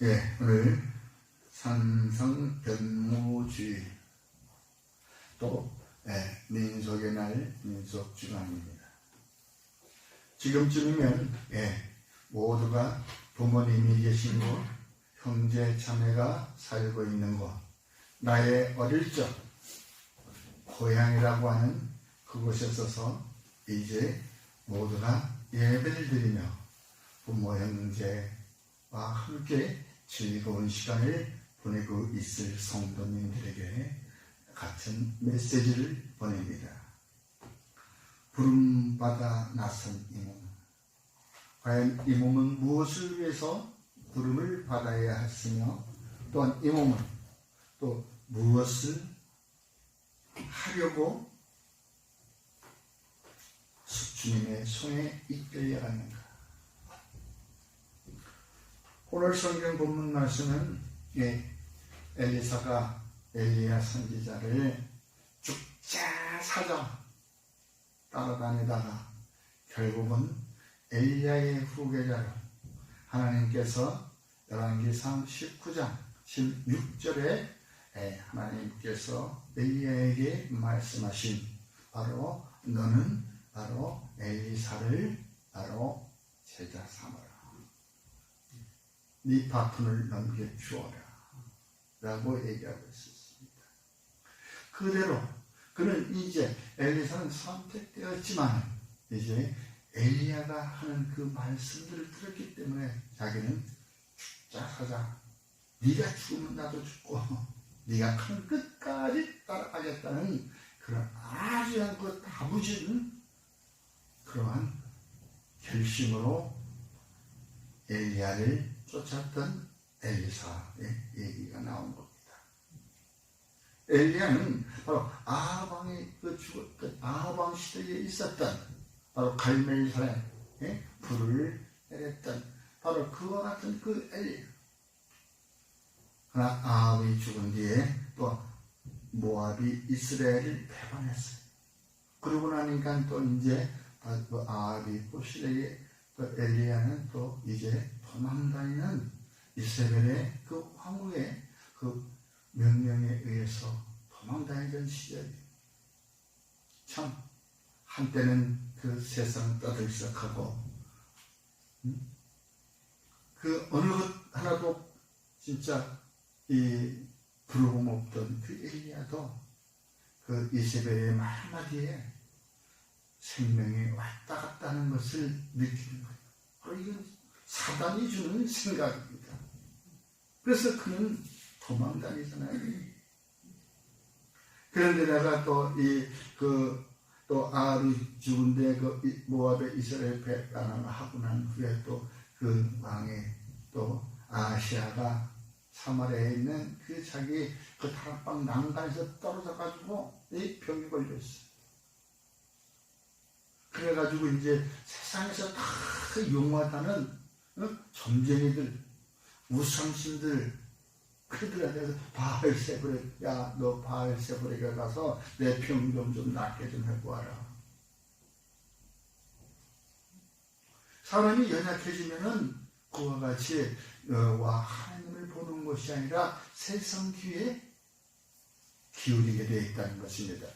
예, 오늘 산성 변무주의 또 민속의 날 민속주간입니다. 지금쯤이면 모두가 부모님이 계신 곳, 형제 자매가 살고 있는 곳, 나의 어릴 적 고향이라고 하는 그곳에 서서 이제 모두가 예배를 드리며 부모 형제와 함께 즐거운 시간을 보내고 있을 성도님들에게 같은 메시지를 보냅니다. 부름받아 나선 이 몸, 과연 이 몸은 무엇을 위해서 부름을 받아야 했으며, 또한 이 몸은 또 무엇을 하려고 주님의 손에 이끌려갔는가. 오늘 성경 본문 말씀은 엘리사가 엘리야 선지자를 죽자 사자 따라다니다가 결국은 엘리야의 후계자로 하나님께서 열왕기상 19장 16절에 하나님께서 엘리야에게 말씀하신 바로 너는 바로 엘리사를 바로 제자 삼아라. 네 바톤을 넘겨주어라 라고 얘기하고 있었습니다. 그대로 그는 이제 엘리사는 선택되었지만 이제 엘리야가 하는 그 말씀들을 들었기 때문에 자기는 죽자 사자, 네가 죽으면 나도 죽고 네가 가는 끝까지 따라가겠다는 그런 아주 그 다부진 그러한 결심으로 엘리야를 쫓았던 엘리사의 얘기가 나온 겁니다. 엘리야는 바로 아하방의 아하방 시대에 있었던 바로 갈멜산에 불을 내렸던 바로 그와 같은 그 엘리야. 그러나 아합이 죽은 뒤에 또 모압이 이스라엘을 배반했어요. 그러고 나니까 또 이제 아합이 또 시대에 또 엘리야는 또 이제 도망다니는 이세벨의 그 황후의 그 명령에 의해서 도망다니던 시절이에요. 참 한때는 그 세상 떠들썩하고 그 어느 것 하나도 진짜 이 부르고 없던 그 엘리야도 그 이세벨의 말 한마디에 생명이 왔다 갔다 하는 것을 느끼는 거예요. 바로 이건 사단이 주는 생각입니다. 그래서 그는 도망다니잖아요. 그런데다가 또 아합이 죽은데 그 모압의 이스라엘 배반을 하고 난 후에 또 그 왕의 또 아시아가 사마리아에 있는 그 자기 그 다락방 난간에서 떨어져 가지고 이 병이 걸렸어요. 그래가지고 이제 세상에서 다 용하다는 점쟁이들, 우상신들, 그들에 대해서 바알세불에, 야, 너 바알세불에게 가서 내 병 좀 낫게 좀 해보아라. 사람이 연약해지면은 그와 같이 와 하나님을 보는 것이 아니라 세상 귀에 기울이게 되어 있다는 것입니다.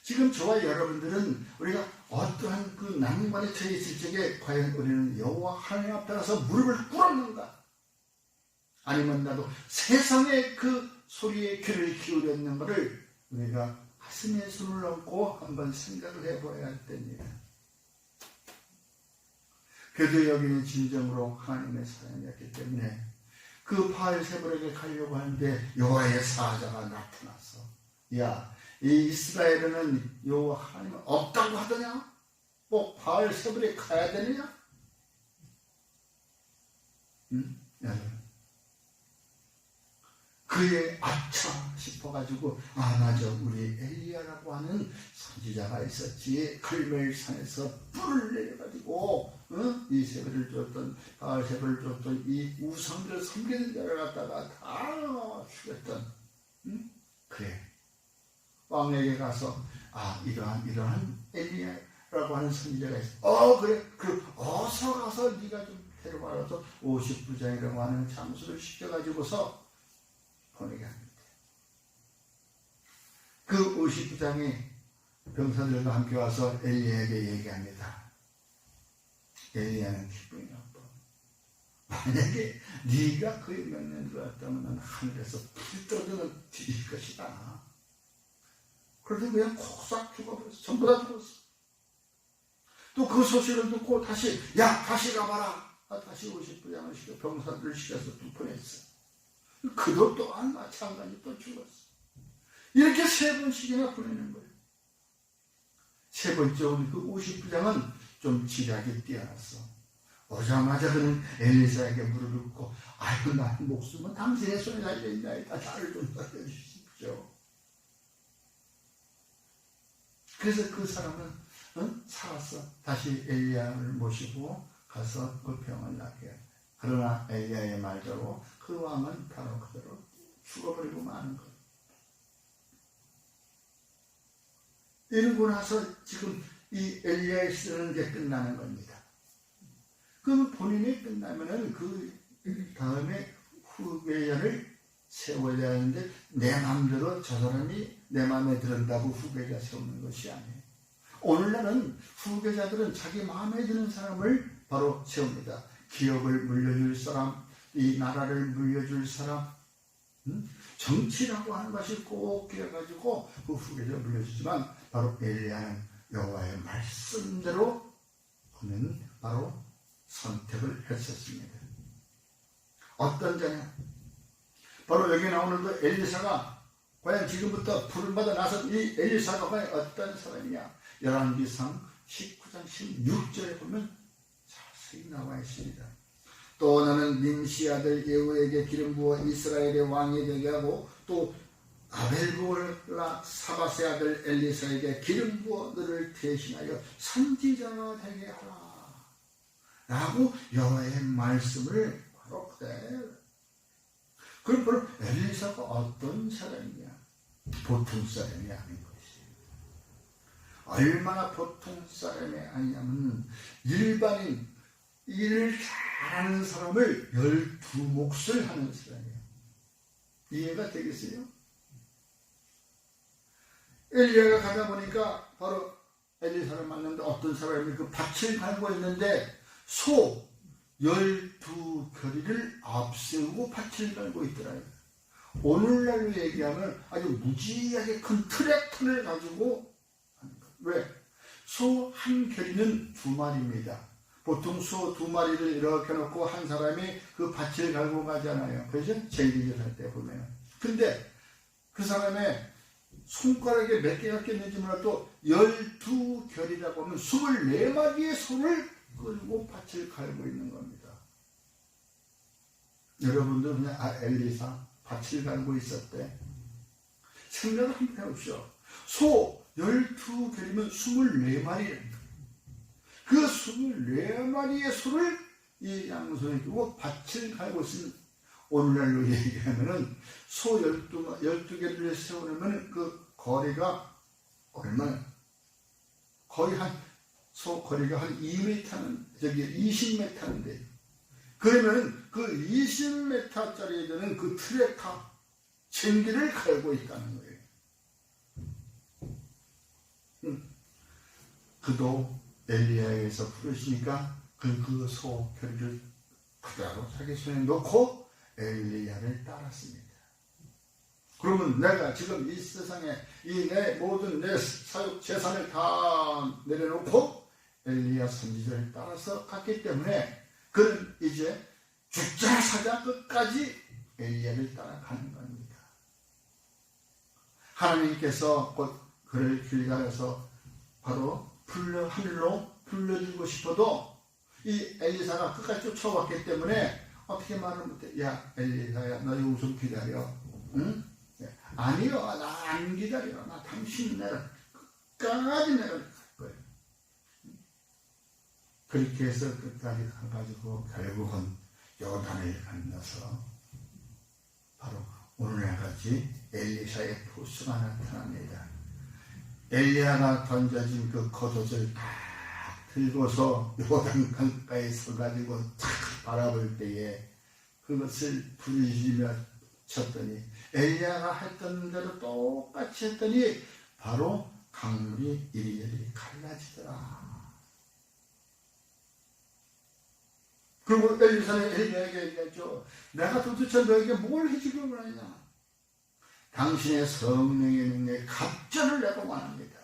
지금 저와 여러분들은 우리가 어떠한 그 난관에 처해 있을 적에 과연 우리는 여호와 하나님 앞에 가서 무릎을 꿇었는가? 아니면 나도 세상의 그 소리에 귀를 기울였는가를 우리가 가슴에 손을 얹고 한번 생각을 해봐야 할 때입니다. 그래도 여기는 진정으로 하나님의 사람이었기 때문에 그 바알세불에게 가려고 하는데 여호와의 사자가 나타나서 야, 이 이스라엘에는 여호와 하나님은 없다고 하더냐? 꼭 바알세불에 가야 되느냐? 그의 아차 싶어가지고 맞아, 우리 엘리야라고 하는 선지자가 있었지. 갈멜산에서 불을 내려가지고 이세벨을 줬던 바알세불을 줬던 이 우상들을 섬기는 자를 갖다가 다 죽였던 그래. 왕에게 가서 이러한 엘리야라고 하는 선지자가 있어. 그래. 어서 가서 네가 좀 데려와서 50부장이라고 하는 장수를 시켜가지고서 보내게 합니다. 그 50부장이 병사들과 함께 와서 엘리야에게 얘기합니다. 엘리야는 기분이 나빠. 만약에 네가 그의 명령을 들어왔다면 하늘에서 불 떨어지는 뒤질 것이다. 그래서 그냥 콕싹 죽어버렸어. 전부 다 죽었어. 또 그 소식을 듣고 다시 다시 가봐라. 다시 50부장을 시켜 병사들을 시켜서 또 보냈어. 그도 또한 마찬가지 또 죽었어. 이렇게 3번씩이나 보내는 거예요. 3번째 온 그 50부장은 좀 지략이 뛰어났어. 오자마자 그는 엘리사에게 무릎을 꿇고 아이고 나의 목숨은 당신의 손에 달려있나이다. 나를 좀 살려주십시오. 그래서 그 사람은 살았어. 다시 엘리야를 모시고 가서 그 병을 낫게 해. 그러나 엘리야의 말대로 그 왕은 바로 그대로 죽어버리고 마는 거예요. 이러고 나서 지금 이 엘리야의 시대는 이제 끝나는 겁니다. 그럼 본인이 끝나면은 그 다음에 후계자를 세워야 하는데 내 마음대로 저 사람이 내 마음에 들었다고 후계자 세우는 것이 아니에요. 오늘날은 후계자들은 자기 마음에 드는 사람을 바로 세웁니다. 기업을 물려줄 사람, 이 나라를 물려줄 사람, 정치라고 하는 것이 꼭 끼어가지고 그 후계자를 물려주지만 바로 엘리야는 여호와의 말씀대로 그는 바로 선택을 했었습니다. 어떤 자냐? 바로 여기 나오는 그 엘리사가 과연 지금부터 부름받아 나서 이 엘리사가 과연 어떤 사람이냐? 열왕기상 19장 16절에 보면 자세히 나와 있습니다. 또 나는 nim시 아들 예후에게 기름 부어 이스라엘의 왕이 되게 하고 또 아벨볼라 사바세 아들 엘리사에게 기름 부어 너를 대신하여 선지자가 되게 하라 라고 여호와의 말씀을 바로 그대로. 그럼 바로 엘리사가 어떤 사람이냐? 보통 사람이 아닌 것이에요. 얼마나 보통 사람이 아니냐면 일반인 일을 잘하는 사람을 12몫을 하는 사람이에요. 이해가 되겠어요? 엘리야가 가다 보니까 바로 엘리사를 만났는데 어떤 사람이 그 밭을 갈고 있는데 소 12겨리를 앞세우고 밭을 갈고 있더라고요. 오늘날로 얘기하면 아주 무지하게 큰 트랙터를 가지고 하는 거예요. 왜? 소 한 겨리는 2마리입니다. 보통 소 2마리를 이렇게 놓고 한 사람이 그 밭을 갈고 가잖아요. 그죠? 제일을 할 때 보면. 근데 그 사람의 손가락에 몇 개가 꼈는지 몰라도 12겨리라고 하면 24마리의 소를 끌고 밭을 갈고 있는 겁니다. 여러분들 그냥 엘리사 밭을 갈고 있었대. 생각을 한번 해보십시오. 소 12겨리면 24마리. 그 24마리의 소를 이 양손에 두고 밭을 갈고 있으면 오늘날로 얘기하면은 소 12개를 세우려면 그 거리가 얼마나? 거의 소 거리가 한 2m는, 20m인데. 그러면은 그 20m짜리 되는 그 트랙터, 전기를 갈고 있다는 거예요. 그도 엘리야에서 부르시니까 그 소 결의를 그대로 자기 손에 놓고 엘리야를 따랐습니다. 그러면 내가 지금 이 세상에 이 내 모든 내 사육 재산을 다 내려놓고 엘리야 선지자를 따라서 갔기 때문에 그는 이제 죽자 사자 끝까지 엘리야를 따라가는 겁니다. 하나님께서 곧 그를 길가에서 바로 하늘로 불러주고 싶어도 이 엘리사가 끝까지 쫓아왔기 때문에 어떻게 말을 못해. 야 엘리사야 너 여기 좀 기다려. 응? 아니요 나 안 기다려. 나 당신 내가 끝까지 내가 갈 거예요. 그렇게 해서 끝까지 가가지고 결국은 요단을 건너서 바로 오늘날같이 엘리사의 포스가 나타납니다. 엘리야가 던져진 그 겉옷을 딱 들고서 요단 강가에 서가지고 탁 바라볼 때에 그것을 부르짖으며 쳤더니 엘리야가 했던 대로 똑같이 했더니 바로 강물이 이리저리 갈라지더라. 그리고 엘리사는 엘리야에게 얘기했죠. 내가 도대체 너에게 뭘 해주려고 하느냐. 당신의 성령의 능력에 갑절을 내가 원합니다.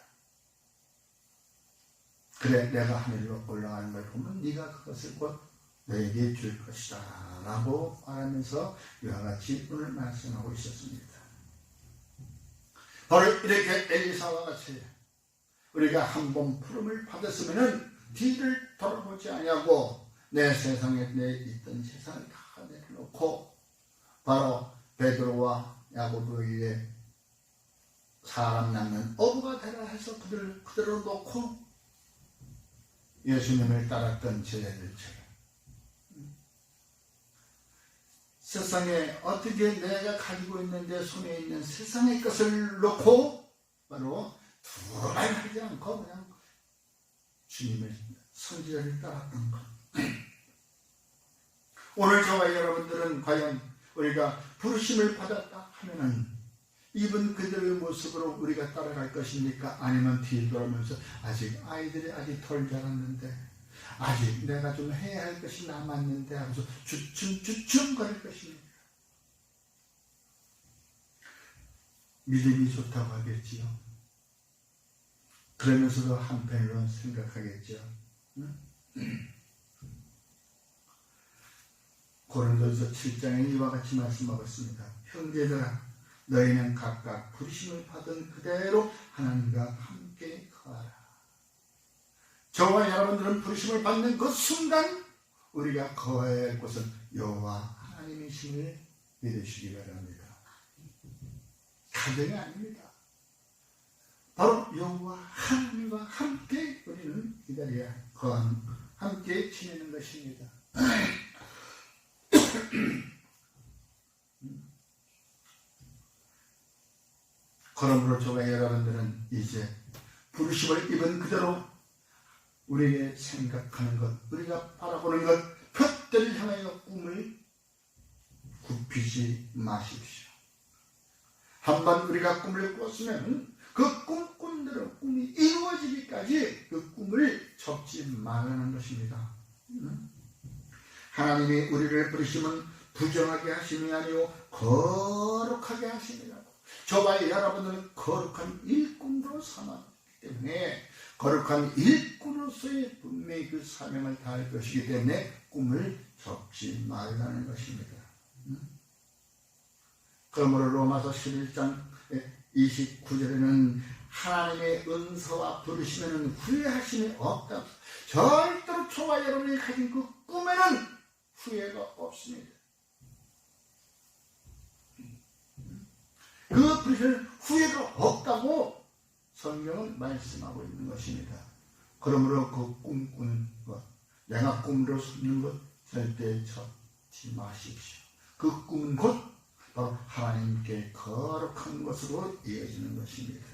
그래 내가 하늘로 올라가는 걸 보면 네가 그것을 곧 너에게 줄 것이다 라고 말하면서 이와 같이 오늘 말씀하고 있었습니다. 바로 이렇게 엘리사와 같이 우리가 한번 부름을 받았으면 뒤를 돌아보지 아니하고 내 세상에 내 있던 세상을 다 내려놓고 바로 베드로와 야고보에게 사람 낳는 어부가 되라 해서 그들을 그대로 놓고 예수님을 따랐던 제자들처럼 세상에 어떻게 내가 가지고 있는 내 손에 있는 세상의 것을 놓고 바로 두말 하지 않고 그냥 주님의 선지자를 따랐던 것. 오늘 저와 여러분들은 과연 우리가 부르심을 받았다 하면은 이분 그들의 모습으로 우리가 따라갈 것입니까? 아니면 뒤돌아면서 아직 아이들이 아직 덜 자랐는데 아직 내가 좀 해야 할 것이 남았는데 하면서 주춤 거릴 것입니까? 믿음이 좋다고 하겠지요. 그러면서도 한편으로 생각하겠죠. 고린도서 7장에 이와 같이 말씀하고 있습니다. 형제들아 너희는 각각 부르심을 받은 그대로 하나님과 함께 거하라. 저와 여러분들은 부르심을 받는 그 순간 우리가 거해야 할 곳은 여호와 하나님이심을 믿으시기 바랍니다. 가정이 아닙니다. 바로 여호와 하나님과 함께 우리는 기다려야 함께 지내는 것입니다. 그러므로 저와 여러분들은 이제 부르심을 입은 그대로 우리의 생각하는 것, 우리가 바라보는 것, 푯대를 향하여 꿈을 굽히지 마십시오. 한번 우리가 꿈을 꿨으면 그 꿈꾼 대로 꿈이 이루어지기까지 그 꿈을 접지 말라는 것입니다. 하나님이 우리를 부르시면 부정하게 하심이 아니요 거룩하게 하심이라고. 저와 여러분들은 거룩한 일꾼으로 삼았기 때문에 거룩한 일꾼으로서의 분명히 그 사명을 다할 것이기 때문에 꿈을 접지 말라는 것입니다. 그러므로 로마서 11장 29절에는 하나님의 은사와 부르시면 후회하심이 없다. 절대로 저와 여러분이 가진 그 꿈에는 후회가 없습니다. 그 부르시는 후회가 없다고 성경은 말씀하고 있는 것입니다. 그러므로 그 꿈꾸는 것, 내가 꿈으로 삼는 것 절대 접지 마십시오. 그 꿈은 곧 바로 하나님께 거룩한 것으로 이어지는 것입니다.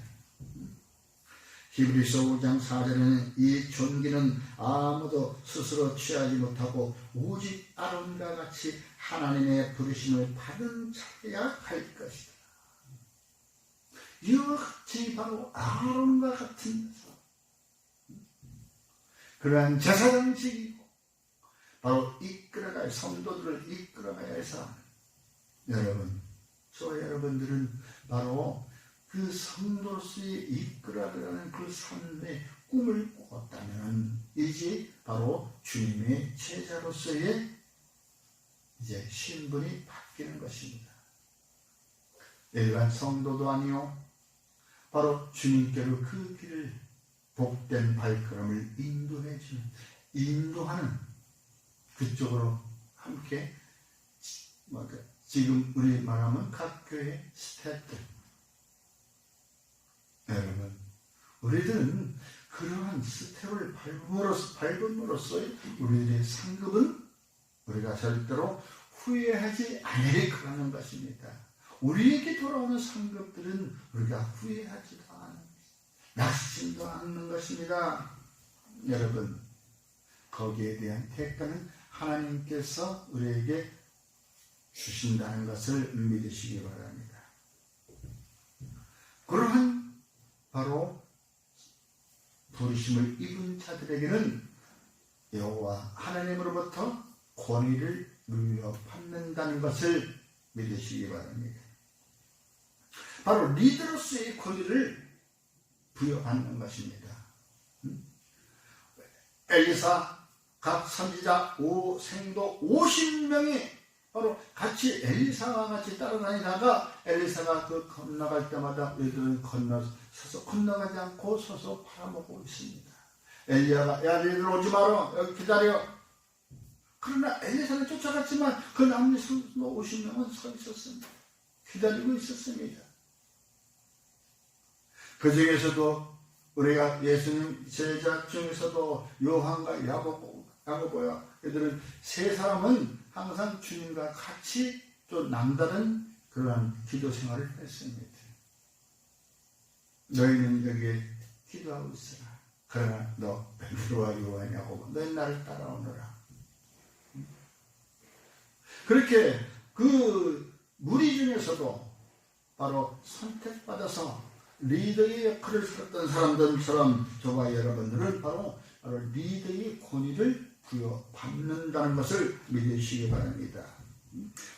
히브리서 5장 4절에는 이 존귀는 아무도 스스로 취하지 못하고 오직 아론과 같이 하나님의 부르심을 받은 자야 할 것이다. 이와 같이 바로 아론과 같은 사람, 그러한 제사장직이고 바로 이끌어갈 성도들을 이끌어가야 할 사람. 여러분, 저와 여러분들은 바로 그 성도로서의 이끌어가는 그 삶의 꿈을 꿨다면 이제 바로 주님의 제자로서의 이제 신분이 바뀌는 것입니다. 일반 성도도 아니요, 바로 주님께로 그 길을 복된 발걸음을 인도하는 그쪽으로 함께 지금 우리 말하면 각 교회 스태프들, 여러분, 우리들은 그러한 스텝을 밟음으로써 우리들의 상급은 우리가 절대로 후회하지 않으려는 것입니다. 우리에게 돌아오는 상급들은 우리가 후회하지도 않은, 낙심도 않는 것입니다. 여러분, 거기에 대한 대가는 하나님께서 우리에게 주신다는 것을 믿으시기 바랍니다. 그러한 바로 부르심을 입은 자들에게는 여호와 하나님으로부터 권위를 물려받는다는 것을 믿으시기 바랍니다. 바로 리더로서의 권위를 부여받는 것입니다. 엘리사 각 선지자 생도 50명이 바로 같이 엘리사와 같이 따라다니다가 엘리사가 그 건너갈 때마다 얘들은 건너가지 않고 서서 팔아먹고 있습니다. 엘리야가 야 너희들 오지 마라 여기 기다려. 그러나 엘리사는 쫓아갔지만 그 남녀 50명은 서 있었습니다. 기다리고 있었습니다. 그 중에서도 우리가 예수님 제자 중에서도 요한과 야고보야 얘들은 세 사람은 항상 주님과 같이 또 남다른 그러한 기도 생활을 했습니다. 너희는 여기에 기도하고 있으라. 그러나 너 베드로와 요한 야고보 너희 나를 따라오너라. 그렇게 그 무리 중에서도 바로 선택받아서 리더의 역할을 했던 사람들처럼 저와 여러분들은 바로 리더의 권위를 부여받는다는 것을 믿으시기 바랍니다.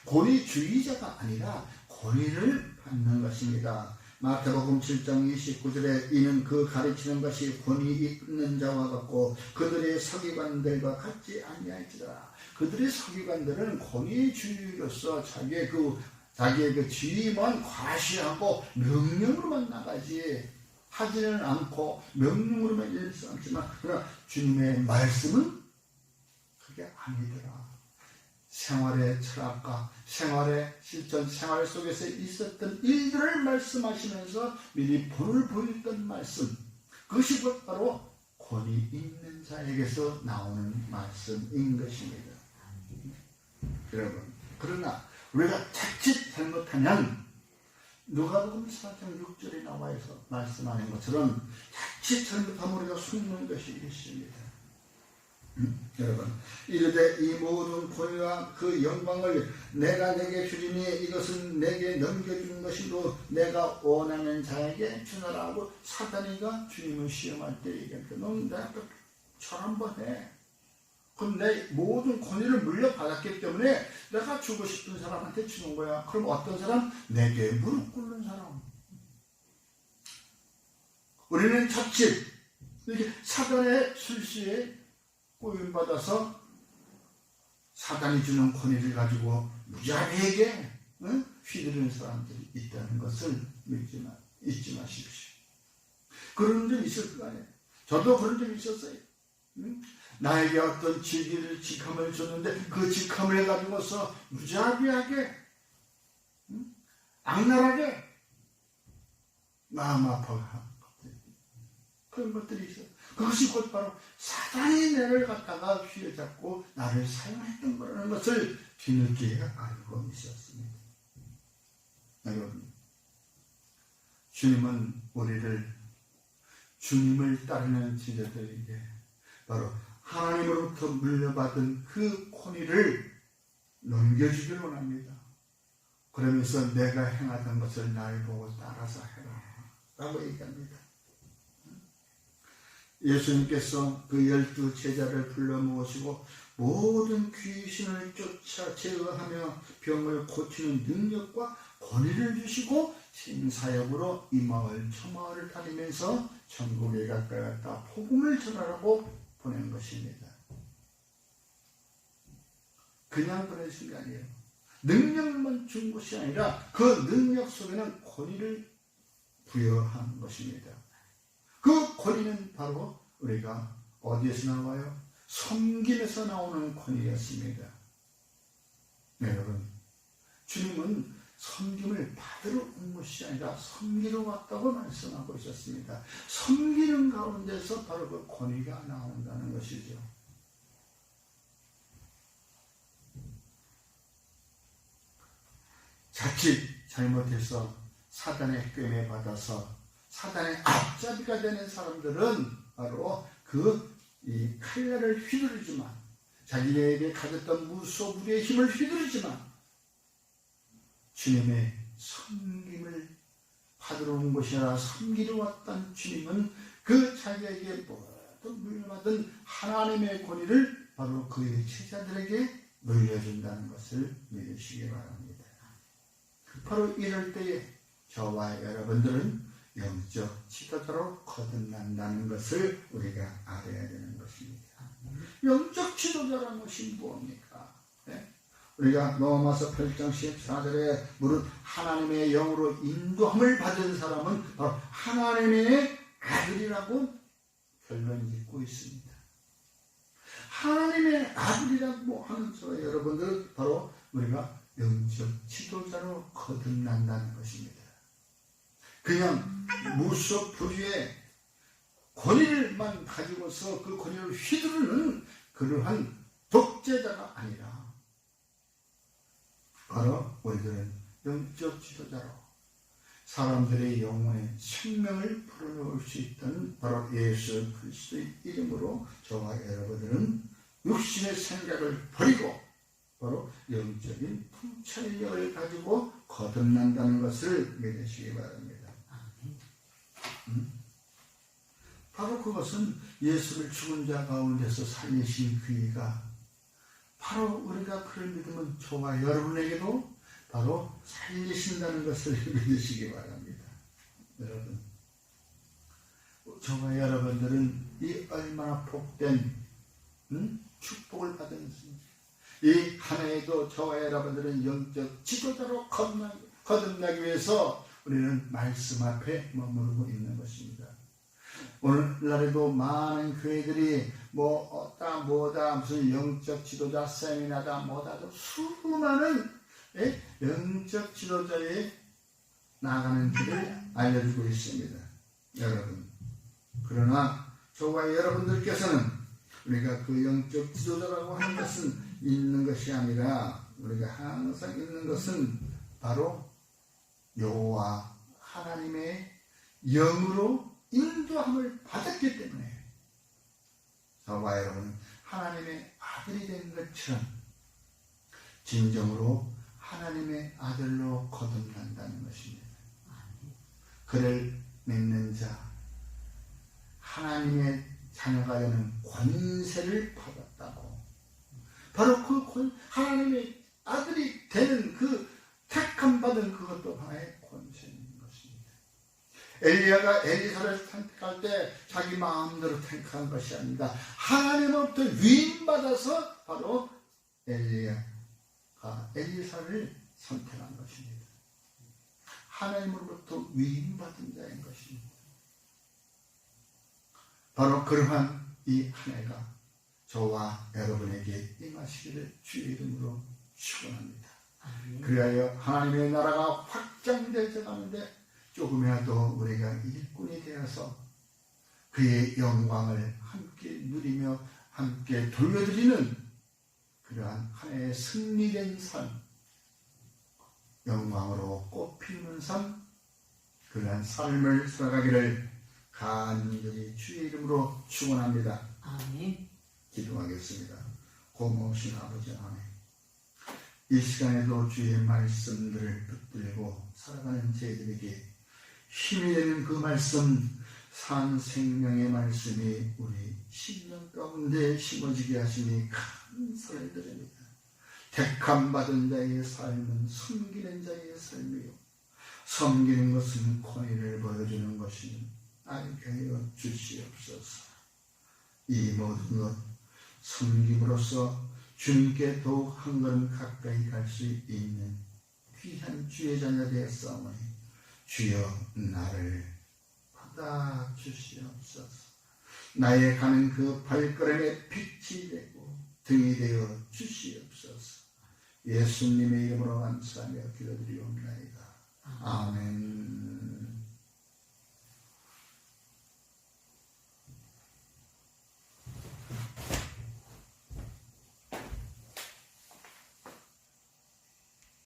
권위주의자가 아니라 권위를 받는 것입니다. 마태복음 7장 29절에 이는 그 가르치는 것이 권위 있는 자와 같고 그들의 서기관들과 같지 아니할지라. 그들의 서기관들은 권위주의로서 자기의 그 지위만 과시하고 명령으로만 나가지 하지는 않고 명령으로만 일삼지만 그러나 주님의 말씀은 그게 아니더라. 생활의 철학과 생활의 실전, 생활 속에서 있었던 일들을 말씀하시면서 미리 본을 보였던 말씀, 그것이 바로 권위 있는 자에게서 나오는 말씀인 것입니다. 여러분, 그러나 우리가 자칫 잘못하면 누가복음 4장 6절에 나와서 말씀하는 것처럼 자칫 잘못하면 우리가 속는 것이 있습니다. 여러분, 이르되 이 모든 권위와 그 영광을 내가 내게 주리니 이것은 내게 넘겨준 것이로 내가 원하는 자에게 주노라 하고 사단이가 주님을 시험할 때 얘기합니다. 넌 나한테 절 한번 해. 그럼 내 모든 권위를 물려받았기 때문에 내가 주고 싶은 사람한테 주는 거야. 그럼 어떤 사람? 내게 무릎 꿇는 사람. 우리는 자칫 이렇게 사단의 술수에 꼬임받아서 사단이 주는 권위를 가지고 무자비하게 휘두르는 사람들이 있다는 것을 잊지 마십시오. 그런 점 있을 거 아니에요. 저도 그런 점이 있었어요. 나에게 어떤 직함을 줬는데 그 직함을 가지고서 무자비하게 악랄하게 마음 아파하는 그런 것들이 있어요. 그것이 곧 바로 사단이 나를 갖다가 휘어잡고 나를 사용했던 거라는 것을 뒤늦게 알고 있었습니다. 여러분, 주님은 우리를 주님을 따르는 제자들에게 바로 하나님으로부터 물려받은 그 권위를 넘겨주기를 원합니다. 그러면서 내가 행하던 것을 날 보고 따라서 해라 라고 얘기합니다. 예수님께서 그 12 제자를 불러 모으시고 모든 귀신을 쫓아 제어하며 병을 고치는 능력과 권위를 주시고 신사역으로 이 마을 저 마을을 다니면서 전국에 가까이 갔다 복음을 전하라고 보낸 것입니다. 그냥 보내신 게 아니에요. 능력만 준 것이 아니라 그 능력 속에는 권위를 부여한 것입니다. 그 권위는 바로 우리가 어디에서 나와요? 섬김에서 나오는 권위였습니다. 여러분, 주님은 섬김을 받으러 온 것이 아니라 섬기러 왔다고 말씀하고 있었습니다. 섬기는 가운데서 바로 그 권위가 나온다는 것이죠. 자칫 잘못해서 사단의 꿰매 받아서 사단의 앞잡이가 되는 사람들은 바로 이 칼날을 휘두르지만 자기에게 가졌던 무소불위의 힘을 휘두르지만 주님의 섬김을 받으러 온 것이 아니라 섬기러 왔던 주님은 그 자기에게 모든 물려받은 하나님의 권위를 바로 그의 제자들에게 물려준다는 것을 믿으시기 바랍니다. 바로 이럴 때에 저와 여러분들은 영적 지도자로 거듭난다는 것을 우리가 알아야 되는 것입니다. 영적 지도자라는 것이 무엇입니까? 네? 우리가 로마서 8장 14절에 무릇 하나님의 영으로 인도함을 받은 사람은 바로 하나님의 아들이라고 결론 짓고 있습니다. 하나님의 아들이라고 하는 저 여러분들은 바로 우리가 영적 지도자로 거듭난다는 것입니다. 그냥 무소불위의 권위를만 가지고서 그 권위를 휘두르는 그러한 독재자가 아니라 바로 우리들은 영적 지도자로 사람들의 영혼에 생명을 불어넣을 수 있던 바로 예수 그리스도의 이름으로 저와 여러분들은 육신의 생각을 버리고 바로 영적인 통찰력을 가지고 거듭난다는 것을 믿으시기 바랍니다. 바로 그것은 예수를 죽은 자 가운데서 살리신 그이가 바로 우리가 그를 믿으면 저와 여러분에게도 바로 살리신다는 것을 믿으시기 바랍니다. 여러분, 저와 여러분들은 이 얼마나 복된 축복을 받은 이 한 해에도 저와 여러분들은 영적 지도자로 거듭나기 위해서 우리는 말씀 앞에 머무르고 있는 것입니다. 오늘날에도 많은 교회들이 뭐다 무슨 영적 지도자 세미나다 뭐다도 수많은 영적 지도자에 나가는 길을 알려주고 있습니다. 여러분, 그러나 저와 여러분들께서는 우리가 그 영적 지도자라고 하는 것은 있는 것이 아니라 우리가 항상 있는 것은 바로 여호와 하나님의 영으로 인도함을 받았기 때문에 저와 여러분은 하나님의 아들이 된 것처럼 진정으로 하나님의 아들로 거듭난다는 것입니다. 그를 믿는 자, 하나님의 자녀가 되는 권세를 받았다고. 바로 그 하나님의 아들이 되는 그 택함 받은 그것도 하나의 권세인 것입니다. 엘리야가 엘리사를 택할 때 자기 마음대로 택한 것이 아닙니다. 하나님으로부터 위임받아서 바로 엘리야가 엘리사를 선택한 것입니다. 하나님으로부터 위임받은 자인 것입니다. 바로 그러한 이 한 해가 저와 여러분에게 임하시기를 주의 이름으로 축원합니다. 그리하여 하나님의 나라가 확장되어 가는데 조금이라도 우리가 일꾼이 되어서 그의 영광을 함께 누리며 함께 돌려드리는 그러한 한 해의 승리된 삶, 영광으로 꽃피우는 삶, 그러한 삶을 살아가기를 간절히 주의 이름으로 축원합니다. 아멘. 기도하겠습니다. 고마우신 아버지 하나님, 이 시간에도 주의 말씀들을 붙들고 살아가는 저희들에게 힘이 되는 그 말씀, 산 생명의 말씀이 우리 심령 가운데 심어지게 하시니 감사를 드립니다. 택함 받은 자의 삶은 섬기는 자의 삶이요, 섬기는 것은 권위를 보여주는 것이니 알게 하여 주시옵소서. 이 모든 것 섬김으로써 주님께 더욱 한 걸음 가까이 갈 수 있는 귀한 주의 자녀 되었사오니 주여 나를 받아 주시옵소서. 나의 가는 그 발걸음에 빛이 되고 등이 되어 주시옵소서. 예수님의 이름으로 감사하며 기도드리옵나이다. 아멘.